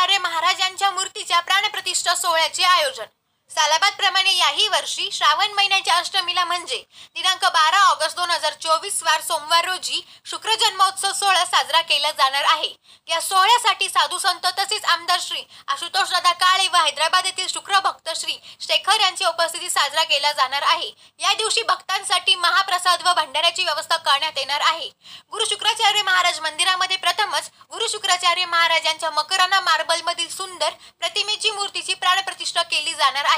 गुरुशुक्राचार्य महाराजांच्या मूर्तीच्या प्राणप्रतिष्ठा सोहळ्याचे आयोजन। सालाबाद प्रमाणे याही वर्षी श्रावण महिन्याच्या अष्टमीला म्हणजे दिनांक 12 ऑगस्ट 2024 वार सोमवार रोजी शुक्र जन्मोत्सव सोहळा साजरा केला जाणार आहे। या सोहळ्यासाठी साधू संत तसेच आमदार श्री आशुतोष दादा काळे व हैदराबाद येथील शुक्र भक्त श्री शेखर यांची उपस्थिती साजरा केला जाणार आहे। या दिवशी भक्तांसाठी महाप्रसाद व भंडाऱ्याची व्यवस्था करण्यात येणार आहे। गुरु शुक्राचार्य महाराज मंदिरामध्ये प्रथमच गुरु शुक्राचार्य महाराजांच्या मकराना मार्बल मधील सुंदर प्रतिमेची मूर्तीची प्राणप्रतिष्ठा केली जाणार आहे।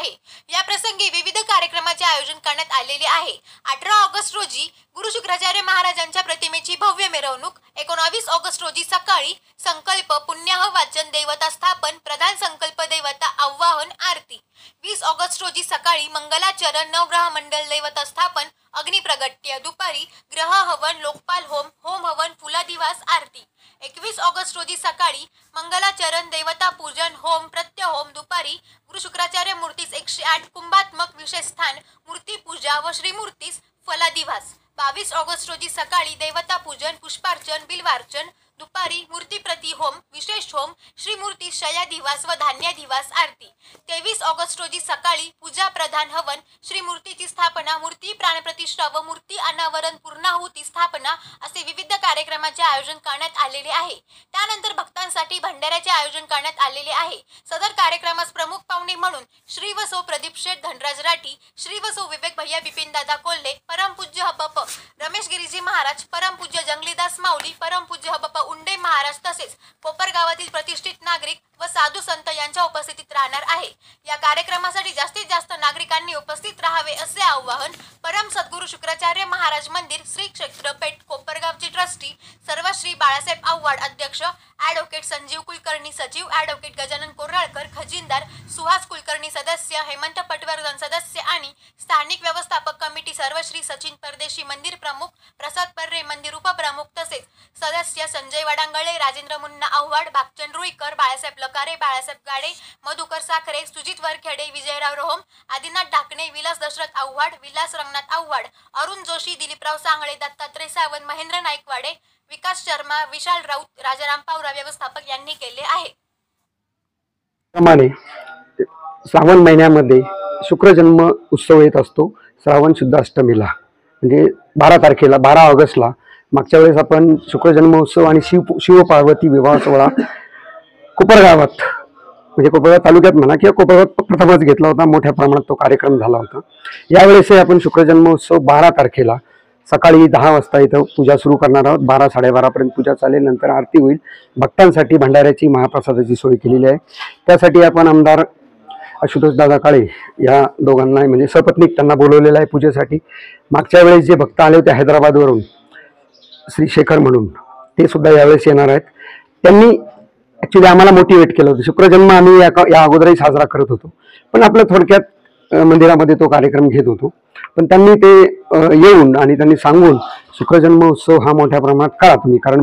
या प्रसंगी विविध कार्यक्रमाचे आयोजन करण्यात आलेले आहे। 18 ऑगस्ट रोजी गुरु शुक्राचार्य महाराजांच्या प्रतिमेची भव्य मिरवणूक, 19 ऑगस्ट रोजी सकाळी संकल्प पुण्याह वाचन देवता स्थापन प्रधान संकल्प देवता आवाहन आरती, 20 ऑगस्ट रोजी सकाळी मंगलाचरण नवग्रह मंडल देवता स्थापन अग्निप्रगट्य, दुपारी ग्रह हवन लोकपाल होम होम हवन फुलादिवास आरती, 21 ऑगस्ट रोजी सकाळी मंगलाचरण देवता पूजन होम प्रत्यहोम, दुपारी गुरु शुक्राचार्य मूर्तीस 108 कुंभात्मक विशेष स्थान मूर्ती पूजा व श्रीमूर्तीस फलादिवास, 22 ऑगस्ट रोजी सकाळी देवता पूजन पुष्पार्चन बिल्वार्चन, दुपारी मूर्ती प्रति होम विशेष होम श्रीमूर्ती शयादिवास व धान्यादिवास आरती, 23 ऑगस्ट रोजी सकाळी पूजा प्रधान हवन श्रीमूर्तीची स्थापना मूर्ती प्राणप्रतिष्ठा व मूर्ती अनावरण पूर्णाहुती स्थापना असे विविध कार्यक्रमाचे आयोजन करण्यात आलेले आहे। त्यानंतर भक्तांसाठी भंडाऱ्याचे आयोजन करण्यात आलेले आहे। सदर कार्यक्रमास प्रमुख पाहुणे म्हणून श्री व सौ प्रदीप शेठ धनराज राठी, श्री व सौ विवेक भैया बिपिन दादा कोल्हे, परमपूज्य हबप रमेश गिरीजी महाराज, परमपूज्य जंगलीदास माऊली, परमपूज्य हबप उंडे महाराज तसेच कोपर गावातील प्रतिष्ठित नागरिक व साधू संत यांच्या उपस्थितीत राहणार आहे। या कार्यक्रमासाठी जास्तीत जास्त नागरिकांनी उपस्थित राहावे असे आवाहन परम सद्गुरु शुक्राचार्य महाराज मंदिर श्री क्षेत्रपेठ कोपरगावचे ट्रस्टी सर्व श्री बाळासाहेब आव्हाड अध्यक्ष, ॲडव्होकेट संजीव कुलकर्णी सचिव, ॲडव्होकेट गजानन कोराळकर खजिनदार, सुहास कुलकर्णी सदस्य, हेमंत पटवर्धन सदस्य आणि स्थानिक व्यवस्थापक कमिटी सर्व श्री सचिन परदेशी मंदिर प्रमुख, प्रसाद पर्रे मंदिर उपप्रमुख तसेच सदस्य संजय वडांगळे, राजेंद्र मुन्ना आव्हाड, भागचंद रुईकर, बाळासाहेब लकारे, बाळासाहेब गाडे, मधुकर साखरे, सुजित वरखेडे, विजयराव रोहम, आदिनाथ ढाकणे, विलास दशरथ आव्हाड, विलास रंगनाथ आव्हाड, अरुण जोशी, दिलीपराव सांगळे, दत्तात्रय सावंत, महेंद्र नाईकवाडे, विकास शर्मा, विशाल राऊत, राजाराम पावरा व्यवस्थापक यांनी केले आहे। प्रमाणे श्रावण महिन्यामध्ये शुक्र जन्म उत्सव येत असतो। श्रावण शुद्ध अष्टमीला म्हणजे 12 तारखेला 12 ऑगस्टला मागच्या वेळेस आपण शुक्र जन्मोत्सव आणि शिव पार्वती विवाह सोहळा कोपरगावात म्हणजे कोपरगाव तालुक्यात म्हणा किंवा कोपरगावात प्रथमच घेतला होता। मोठ्या प्रमाणात तो कार्यक्रम झाला होता। यावेळेसही आपण शुक्र जन्मोत्सव 12 तारखेला सकाळी 10 वाजता इथं पूजा सुरू करणार आहोत। 12-12:30 पर्यंत पूजा चालेल, नंतर आरती होईल। भक्तांसाठी भंडाऱ्याची महाप्रसादाची सोय केलेली आहे। त्यासाठी आपण आमदार आशुतोष दादा काळे या दोघांना म्हणजे सपत्नीक त्यांना बोलवलेलं आहे पूजेसाठी। मागच्या वेळेस जे भक्त आले होते हैदराबादवरून श्री शेखर म्हणून, ते सुद्धा यावेळेस येणार आहेत। त्यांनी ॲक्च्युली आम्हाला मोटिवेट केलं होतं। शुक्रजन्म आम्ही या अगोदरही साजरा करत होतो, पण आपलं थोडक्यात मंदिरामध्ये तो कार्यक्रम घेत होतो। पण त्यांनी ते येऊन आणि त्यांनी सांगून शुक्रजन्म उत्सव हा मोठ्या प्रमाणात करा तुम्ही, कारण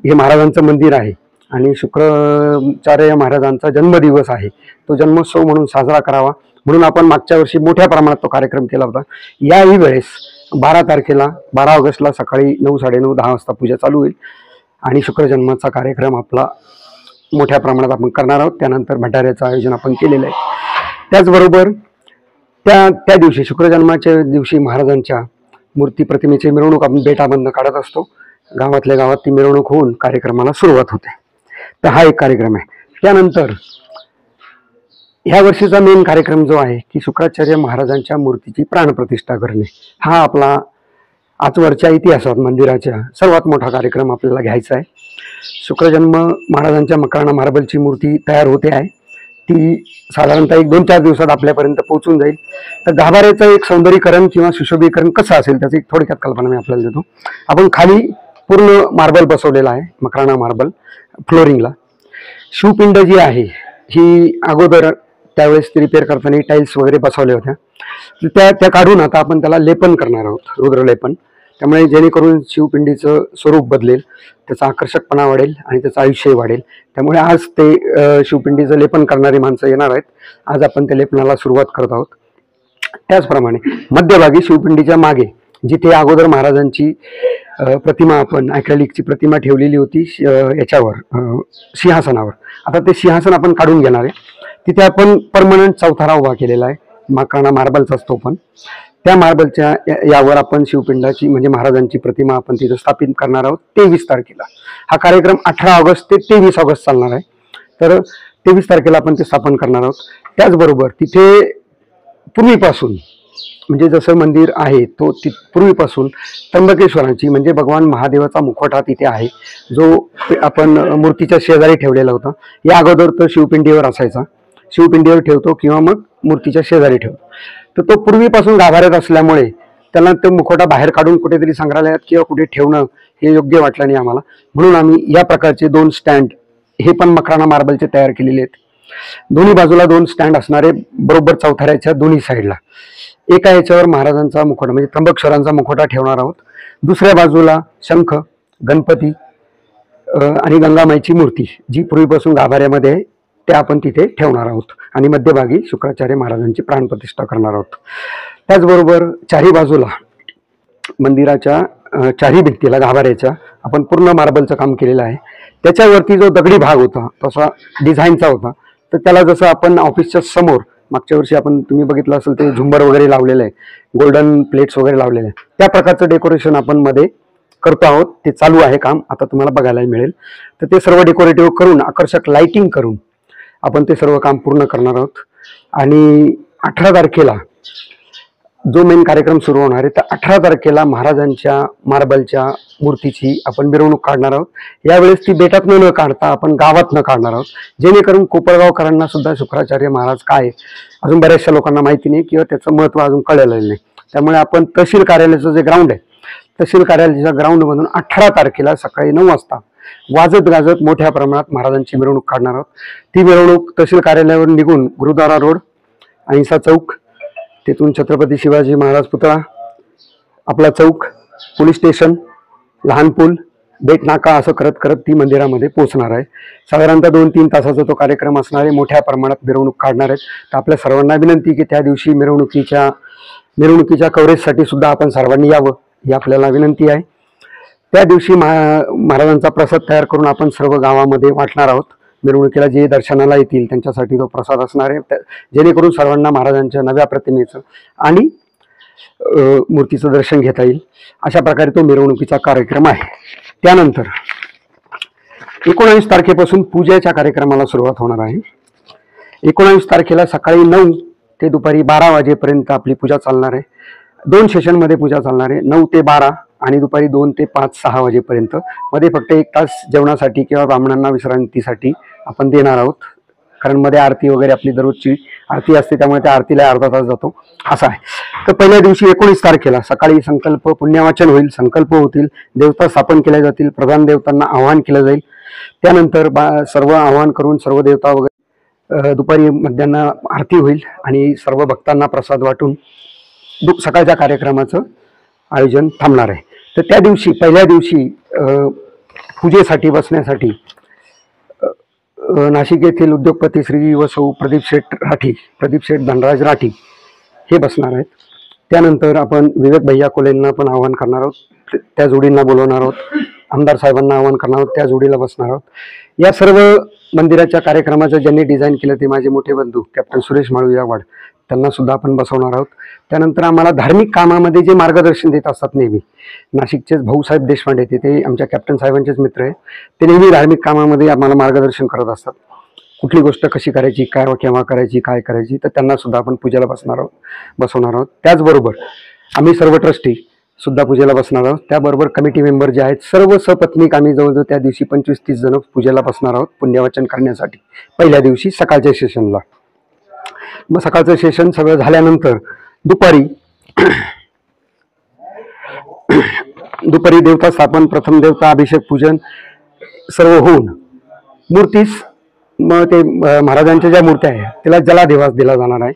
हे महाराजांचं मंदिर आहे आणि शुक्राचार्य महाराजांचा जन्मदिवस आहे, तो जन्मोत्सव म्हणून साजरा करावा म्हणून आपण मागच्या वर्षी मोठ्या प्रमाणात तो कार्यक्रम केला होता। याही वेळेस 12 तारखेला 12 ऑगस्टला सकाळी 9-9:30-10 वाजता पूजा चालू होईल आणि शुक्रजन्माचा कार्यक्रम आपला मोठ्या प्रमाणात आपण करणार आहोत। त्यानंतर भंडाऱ्याचं आयोजन आपण केलेलं आहे। त्याचबरोबर त्या दिवशी शुक्रजन्माच्या दिवशी महाराजांच्या मूर्ती प्रतिमेची मिरवणूक आपण बेटाबंद काढत असतो। गावातल्या गावात ती मिरवणूक होऊन कार्यक्रमाला सुरुवात होते। तर हा एक कार्यक्रम आहे। त्यानंतर ह्या वर्षीचा मेन कार्यक्रम जो आहे की शुक्राचार्य महाराजांच्या मूर्तीची प्राणप्रतिष्ठा करणे, हा आपला आजवरच्या इतिहासात मंदिराच्या सर्वात मोठा कार्यक्रम आपल्याला घ्यायचा आहे। शुक्रजन्म महाराजांच्या मकराना मार्बलची मूर्ती तयार होते आहे। ती साधारणतः 1-2-4 दिवसात आपल्यापर्यंत पोहोचून जाईल। तर गाभाऱ्याचं एक सौंदर्यीकरण किंवा सुशोभीकरण कसं असेल त्याची एक थोडक्यात कल्पना मी आपल्याला देतो। आपण खाली पूर्ण मार्बल बसवलेला आहे, मकराना मार्बल फ्लोरिंगला। शिवपिंड जी आहे ही अगोदर त्यावेळेस ती रिपेअर करताना टाईल्स वगैरे बसवल्या होत्या, त्या काढून आता आपण त्याला लेपन करणार आहोत, रुद्रलेपन। त्यामुळे जेणेकरून शिवपिंडीचं स्वरूप बदलेल, त्याचा आकर्षकपणा वाढेल आणि त्याचं आयुष्य वाढेल। त्यामुळे आज ते शिवपिंडीचं लेपन करणारी माणसं येणार आहेत। आज आपण त्या लेपनाला सुरुवात करत आहोत। त्याचप्रमाणे मध्यभागी शिवपिंडीच्या मागे जिथे अगोदर महाराजांची प्रतिमा आपण ॲक्रेलिकची प्रतिमा ठेवलेली होती याच्यावर सिंहासनावर. आता ते सिंहासन आपण काढून घेणार आहे. तिथे आपण परमनंट चौथारा उभा केलेला आहे, माकाणा मार्बलचा असतो. पण त्या मार्बलच्या यावर आपण शिवपिंडाची म्हणजे महाराजांची प्रतिमा आपण तिथे स्थापित करणार आहोत 23 तारखेला. हा कार्यक्रम 18 ऑगस्ट ते 23 ऑगस्ट चालणार आहे. तर 23 तारखेला आपण ते स्थापन करणार आहोत. त्याचबरोबर तिथे पूर्वीपासून म्हणजे जसं मंदिर आहे तो पूर्वीपासून त्र्यंबकेश्वरांची म्हणजे भगवान महादेवाचा मुखवटा तिथे आहे, जो आपण मूर्तीच्या शेजारी ठेवलेला होता. या अगोदर तो शिवपिंडीवर असायचा, शिवपिंडीवर ठेवतो किंवा मग मूर्तीच्या शेजारी ठेवतो. तर तो पूर्वीपासून गाभाऱ्यात असल्यामुळे त्याला तो मुखवटा बाहेर काढून कुठेतरी संग्रहालयात किंवा कुठे ठेवणं हे योग्य वाटलं नाही आम्हाला. म्हणून आम्ही या प्रकारचे 2 स्टँड हे पण मकराणा मार्बलचे तयार केलेले आहेत. दोन्ही बाजूला 2 स्टँड असणारे, बरोबर चौथऱ्याच्या दोन्ही साईडला. एका याच्यावर महाराजांचा मुखवटा म्हणजे त्र्यंबकेश्वरांचा मुखवटा ठेवणार आहोत. दुसऱ्या बाजूला शंख, गणपती आणि गंगामाईची मूर्ती जी पूर्वीपासून गाभाऱ्यामध्ये आहे त्या आपण तिथे ठेवणार आहोत. आणि मध्यभागी शुक्राचार्य महाराजांची प्राणप्रतिष्ठा करणार आहोत. त्याचबरोबर चारही बाजूला मंदिराच्या चारही भिंतीला गाभाऱ्याच्या आपण पूर्ण मार्बलचं काम केलेलं आहे. त्याच्यावरती जो दगडी भाग होता तसा डिझाईनचा होता. तर त्याला जसं आपण ऑफिसच्या समोर मागच्या वर्षी आपण तुम्ही बघितलं असेल ते झुंबर वगैरे लावलेलं आहे, गोल्डन प्लेट्स वगैरे लावलेले आहे, त्या प्रकारचं डेकोरेशन आपण मध्ये करतो आहोत. ते चालू आहे काम, आता तुम्हाला बघायला मिळेल. तर ते सर्व डेकोरेटिव्ह करून आकर्षक लाइटिंग करून आपण ते सर्व काम पूर्ण करणार आहोत. आणि 18 तारखेला जो मेन कार्यक्रम सुरू होणार आहे तर 18 तारखेला महाराजांच्या मार्बलच्या मूर्तीची आपण मिरवणूक काढणार आहोत. यावेळेस ती बेटातनं न काढता आपण गावातनं काढणार आहोत, जेणेकरून कोपरगावकरांना सुद्धा शुक्राचार्य महाराज काय अजून बऱ्याचशा लोकांना माहिती नाही किंवा त्याचं महत्त्व अजून कळलेलं नाही. त्यामुळे आपण तहसील कार्यालयाचं जे ग्राउंड आहे तहसील कार्यालयाच्या ग्राउंडमधून 18 तारखेला सकाळी 9 वाजता वाजत गाजत मोठ्या प्रमाणात महाराजांची मिरवणूक काढणार आहोत. ती मिरवणूक तहसील कार्यालयावर निघून गुरुद्वारा रोड, अहिंसा चौक, तिथून छत्रपती शिवाजी महाराज पुतळा, आपला चौक, पोलीस स्टेशन, लहान पूल, बेट नाका असं करत करत ती मंदिरामध्ये पोहोचणार आहे. साधारणतः 2-3 तासाचा तो कार्यक्रम असणार आहे. मोठ्या प्रमाणात मिरवणूक काढणार आहेत. तर आपल्या सर्वांना विनंती की त्या दिवशी मिरवणुकीच्या कव्हरेजसाठी सुद्धा आपण सर्वांनी यावं ही आपल्याला विनंती आहे. त्या दिवशी महाराजांचा प्रसाद तयार करून आपण सर्व गावामध्ये वाटणार आहोत. मिरवणुकीला जे दर्शनाला येतील त्यांच्यासाठी तो प्रसाद असणार आहे, जेणेकरून सर्वांना महाराजांच्या नव्या प्रतिमेचं आणि मूर्तीचं दर्शन घेता येईल. अशा प्रकारे तो मिरवणुकीचा कार्यक्रम आहे. त्यानंतर 19 तारखेपासून पूजेच्या कार्यक्रमाला सुरुवात होणार आहे. 19 तारखेला सकाळी 9 ते दुपारी 12 वाजेपर्यंत आपली पूजा चालणार आहे. 2 सेशनमध्ये पूजा चालणार आहे, 9 ते 12 आणि दुपारी 2 ते 5-6 वाजेपर्यंत. मध्ये फक्त 1 तास जेवणासाठी किंवा ब्राह्मणांना विश्रांतीसाठी आपण देणार आहोत, कारण मध्ये आरती वगैरे आपली दररोजची आरती असते, त्यामुळे त्या आरतीला अर्धा तास जातो असं आहे. तर पहिल्या दिवशी 19 तारखेला सकाळी संकल्प पुण्यवाचन होईल, संकल्प होतील, देवता स्थापन केल्या जातील, प्रधान देवतांना आवाहन केलं जाईल. त्यानंतर सर्व आवाहन करून सर्व देवता वगैरे दुपारी मध्यान्ह आरती होईल आणि सर्व भक्तांना प्रसाद वाटून सकाळच्या कार्यक्रमाचं आयोजन थांबणार आहे. तर त्या दिवशी पहिल्या दिवशी पूजेसाठी बसण्यासाठी नाशिक येथील उद्योगपती श्री व सौ प्रदीप शेठ धनराज राठी हे बसणार आहेत. त्यानंतर आपण विवेक भैया कोलेंना पण आवाहन करणार आहोत, त्या जोडींना बोलवणार आहोत. आमदार साहेबांना आवाहन करणार आहोत, त्या जोडीला बसणार आहोत. या सर्व मंदिराच्या कार्यक्रमाचं ज्यांनी डिझाईन केलं ते माझे मोठे बंधू कॅप्टन सुरेश माळू यावाड, त्यांना सुद्धा आपण बसवणार आहोत. त्यानंतर आम्हाला धार्मिक कामामध्ये जे मार्गदर्शन देत असतात नेहमी नाशिकचेच भाऊसाहेब देशपांडे, ते आमच्या कॅप्टन साहेबांचेच मित्र आहेत. ते नेहमी धार्मिक कामामध्ये आम्हाला मार्गदर्शन करत असतात, कुठली गोष्ट कशी करायची, काय केव्हा करायची, काय करायची. तर त्यांना सुद्धा आपण पूजेला बसवणार आहोत. त्याचबरोबर आम्ही सर्व ट्रस्टी सुद्धा पूजेला बसणार आहोत. त्याबरोबर कमिटी मेंबर जे आहेत सर्व सपत्नीक आम्ही जवळजवळ त्या दिवशी 25-30 जण पूजेला बसणार आहोत पुण्यवाचन करण्यासाठी पहिल्या दिवशी सकाळच्या सेशनला. मग सकाळचं सेशन सगळं झाल्यानंतर दुपारी देवता स्थापन, प्रथम देवता अभिषेक, पूजन सर्व होऊन मूर्तीस मग ते महाराजांच्या ज्या मूर्त्या आहेत त्याला जलादिवास दिला जाणार आहे.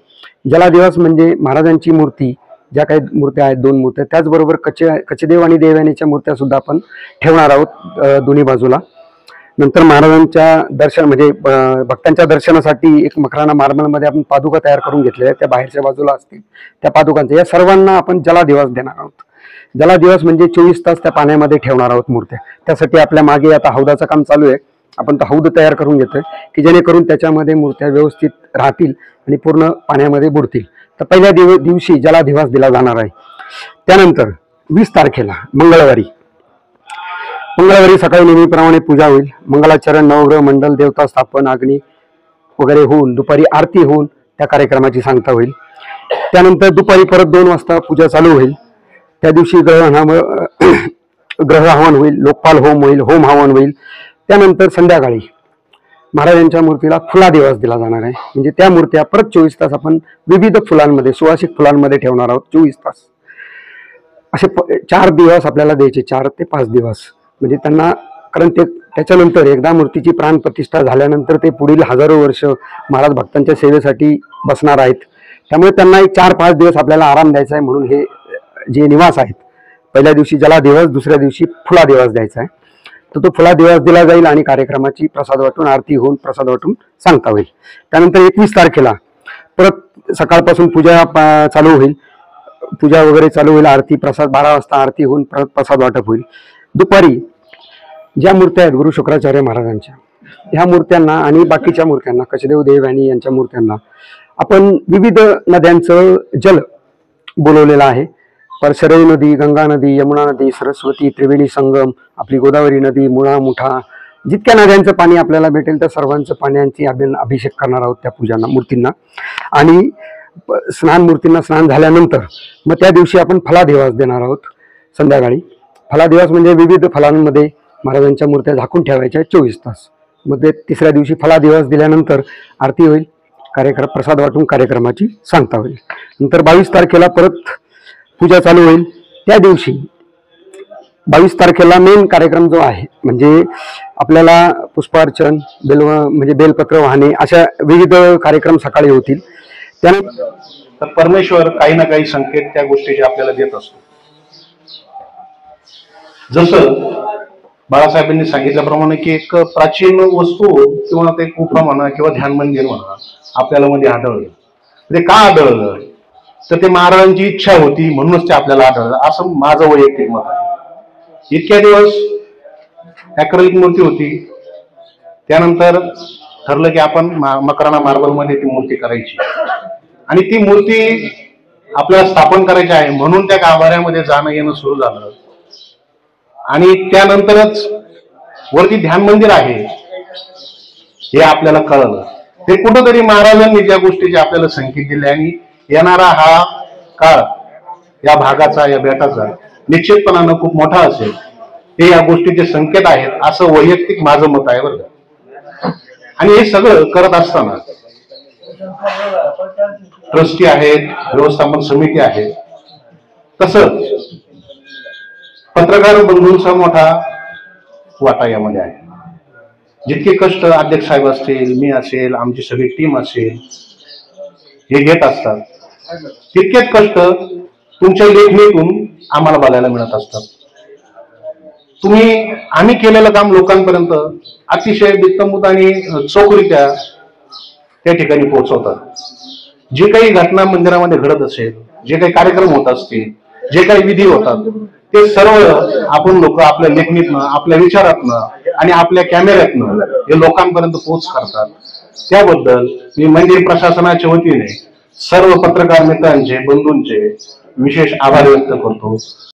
जलादिवास म्हणजे महाराजांची मूर्ती, ज्या काही मूर्त्या आहेत 2 मूर्त्या, त्याचबरोबर कचदेव आणि देवयानीच्या मूर्त्या सुद्धा आपण ठेवणार आहोत दोन्ही बाजूला. नंतर महाराजांच्या दर्शन म्हणजे भक्तांच्या दर्शनासाठी एक मकराणा मार्बलमध्ये आपण पादुका तयार करून घेतलेल्या आहेत, त्या बाहेरच्या बाजूला असतील त्या पादुकांच्या या सर्वांना आपण जलादिवास देणार आहोत. जला दिवस म्हणजे 24 तास त्या पाण्यामध्ये ठेवणार आहोत मूर्त्या. त्यासाठी आपल्या मागे आता हौदाचं काम चालू आहे. आपण तो हौद तयार करून घेतोय की जेणेकरून त्याच्यामध्ये मूर्त्या व्यवस्थित राहतील आणि पूर्ण पाण्यामध्ये बुडतील. तर पहिल्या दिवशी जलाधिवास दिला जाणार आहे. त्यानंतर 20 तारखेला मंगळवारी सकाळी नेहमीप्रमाणे पूजा होईल. मंगलाचरण, नवग्रह मंडल, देवता स्थापन, अग्नी वगैरे होऊन दुपारी आरती होऊन त्या कार्यक्रमाची सांगता होईल. त्यानंतर दुपारी परत 2 वाजता पूजा चालू होईल. त्या दिवशी ग्रह हवन होईल, लोकपाल होम होईल, होम हवन होईल. त्यानंतर संध्याकाळी महाराजांच्या मूर्तीला फुलादिवास दिला जाणार आहे. म्हणजे त्या मूर्त्या परत 24 तास आपण विविध फुलांमध्ये, सुवासिक फुलांमध्ये ठेवणार आहोत. 24 तास असे 4 दिवस आपल्याला द्यायचे, 4 ते 5 दिवस. म्हणजे त्यांना, कारण त्याच्यानंतर एकदा मूर्तीची प्राणप्रतिष्ठा झाल्यानंतर ते पुढील हजारो वर्ष महाराज भक्तांच्या सेवेसाठी बसणार आहेत. त्यामुळे त्यांना एक 4-5 दिवस आपल्याला आराम द्यायचा आहे. म्हणून हे जे निवास आहेत, पहिल्या दिवशी जलादिवस, दुसऱ्या दिवशी फुलादिवस द्यायचा आहे. तर तो फुलादिवस दिला जाईल आणि कार्यक्रमाची प्रसाद वाटून, आरती होऊन प्रसाद वाटून सांगता होईल. त्यानंतर 21 तारखेला परत सकाळपासून पूजा चालू होईल. पूजा वगैरे चालू होईल, आरती, प्रसाद 12 वाजता आरती होऊन परत प्रसाद वाटप होईल. दुपारी ज्या मूर्त्या आहेत गुरु शुक्राचार्य महाराजांच्या, ह्या मूर्त्यांना आणि बाकीच्या मूर्त्यांना, कचदेव देवयानी यांच्या मूर्त्यांना आपण विविध नद्यांचं जल बोलवलेलं आहे. परशरई नदी, गंगा नदी, यमुना नदी, सरस्वती, त्रिवेणी संगम, आपली गोदावरी नदी, मुळा, मुठा, जितक्या नद्यांचं पाणी आपल्याला भेटेल त्या सर्वांचं पाण्याची आपण अभिषेक करणार आहोत त्या पूजांना, मूर्तींना. आणि मूर्तींना स्नान झाल्यानंतर मग त्या दिवशी आपण फलादिवास देणार आहोत संध्याकाळी. फलादिवास म्हणजे विविध फलांमध्ये महाराजांच्या मूर्त्या झाकून ठेवायच्या 24 तास. मग ते तिसऱ्या दिवशी फलादिवास दिल्यानंतर आरती होईल, प्रसाद वाटून कार्यक्रमाची सांगता होईल. नंतर 22 तारखेला परत पूजा चालू होईल. त्या दिवशी 22 तारखेला मेन कार्यक्रम जो आहे म्हणजे आपल्याला पुष्पार्चन, म्हणजे बेलपत्र वाहणे, अशा विविध कार्यक्रम सकाळी होतील. त्यानंतर परमेश्वर काही ना काही संकेत त्या गोष्टीचे आपल्याला देत असतो. जसं बाळासाहेबांनी सांगितल्याप्रमाणे की एक प्राचीन वस्तू किंवा ते गुफा म्हणा किंवा ध्यान मंदिर म्हणा आपल्याला मध्ये आढळलं. ते का आढळलं? तर ते महाराजांची इच्छा होती म्हणूनच ते आपल्याला आढळलं, असं माझं वैयक्तिक मत आहे. इतक्या दिवस ॲक्रेलिक मूर्ती होती, त्यानंतर ठरलं की आपण मकराना मार्बल मध्ये ती मूर्ती करायची आणि ती मूर्ती आपल्याला स्थापन करायची आहे म्हणून त्या गाभाऱ्यामध्ये जाणं येणं सुरू झालं. आणि त्यानंतरच वरती ध्यान मंदिर आहे हे आपल्याला कळलं. ते कुठंतरी महाराजांनी ज्या गोष्टीचे आपल्याला संकेत दिले आणि येणारा हा काळ या भागाचा, या बेटाचा निश्चितपणानं खूप मोठा असेल, हे या गोष्टीचे संकेत आहेत असं वैयक्तिक माझं मत आहे बरं का. आणि हे सगळं करत असताना ट्रस्टी आहेत, व्यवस्थापन समिती आहे, तसंच पत्रकार बंधूंचा मोठा वाटा यामध्ये आहे. जितके कष्ट अध्यक्ष साहेब असतील, मी असेल, आमची सगळी टीम असेल, हे घेत असतात, तितकेच कष्ट तुमच्या लेखणीतून आम्हाला बघायला मिळत असतात. आम्ही केलेलं काम लोकांपर्यंत अतिशय बित्तंभूत आणि चोखरित्या त्या ठिकाणी पोहोचवतात. जे काही घटना मंदिरामध्ये घडत असेल, जे काही कार्यक्रम होत असतील, जे काही विधी होतात, ते सर्व आपण लोक आपल्या लेखणीतनं, आपल्या विचारातनं आणि आपल्या कॅमेऱ्यातनं हे लोकांपर्यंत पोहोच करतात. त्याबद्दल मी मंदिर प्रशासनाच्या वतीने सर्व पत्रकार मित्रांचे, बंधूंचे विशेष आभार व्यक्त करतो.